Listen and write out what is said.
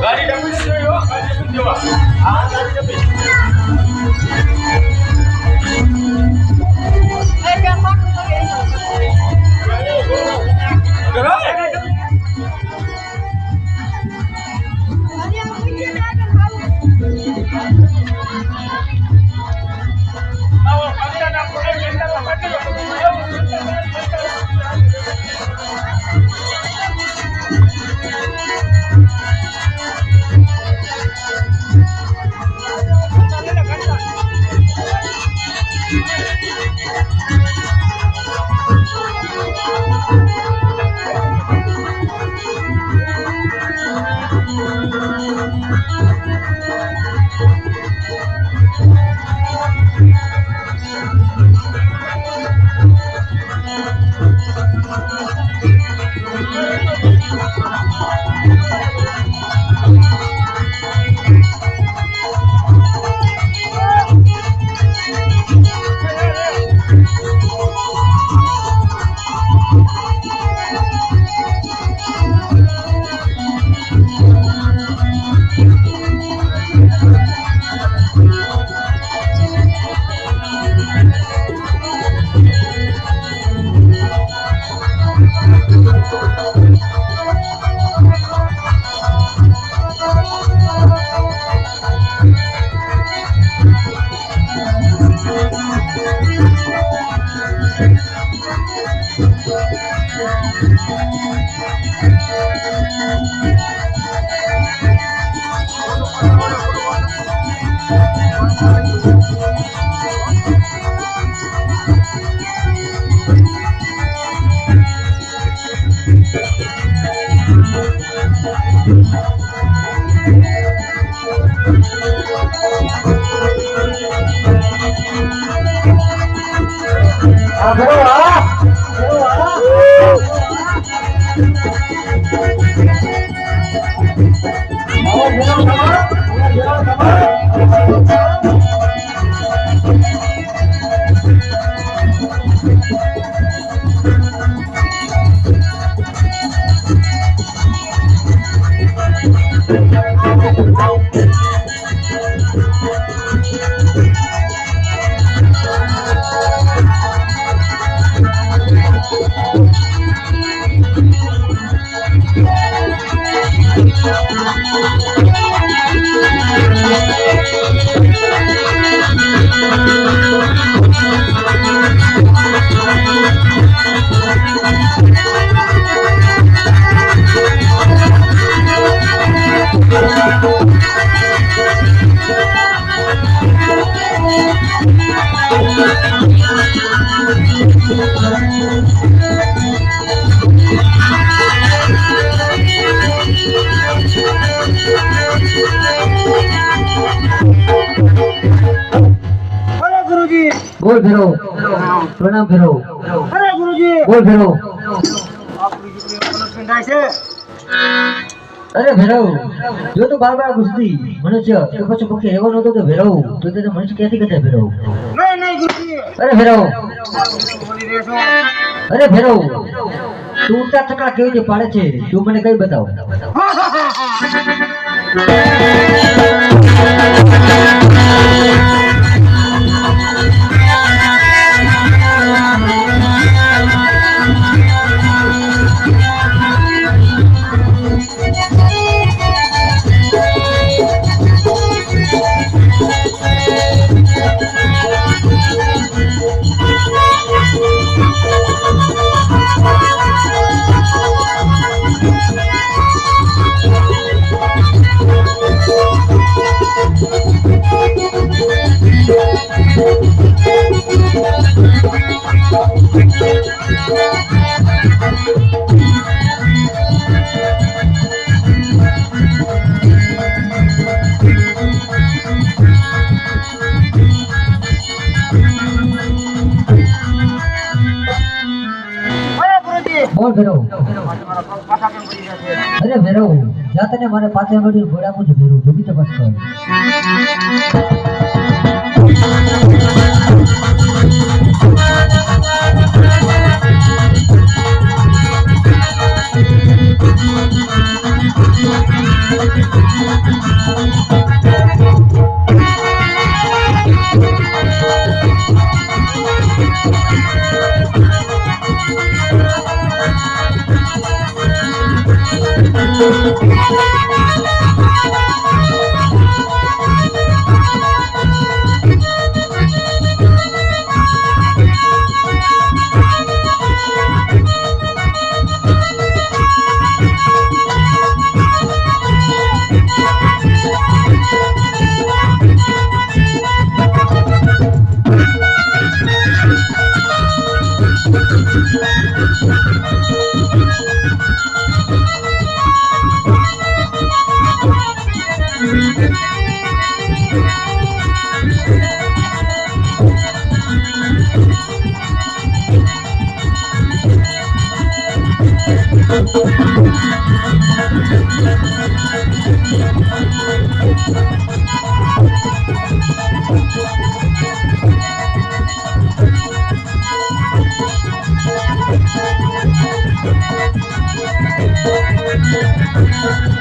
ગાડી ડબી દેજો ગાડી ડબી દેવા હા ગાડી ડબી बोल फिरो प्रणाम फिरो अरे गुरुजी बोल फिरो आप गुरुजी को संडाय છે अरे ભેરવ જો તો બાર બાર ગુસ્તી મનુષ્ય તો પછી પક્ષી એવો નતો કે ભેરવ તો તે મનુષ્ય ક્યાંથી કહેતા ભેરવ નહીં ગુરુજી અરે ભેરવ બોલી રહ્યો છો અરે ભેરવ તું ઉડતા ચકલા કેવી રીતે પાડે છે તું મને કઈ બતાવ बोल फिरो अरे फिरो जाते ने मारे पाछे गड़ी घोड़ा मुझे फिरो जो भी तपस कर Thank you.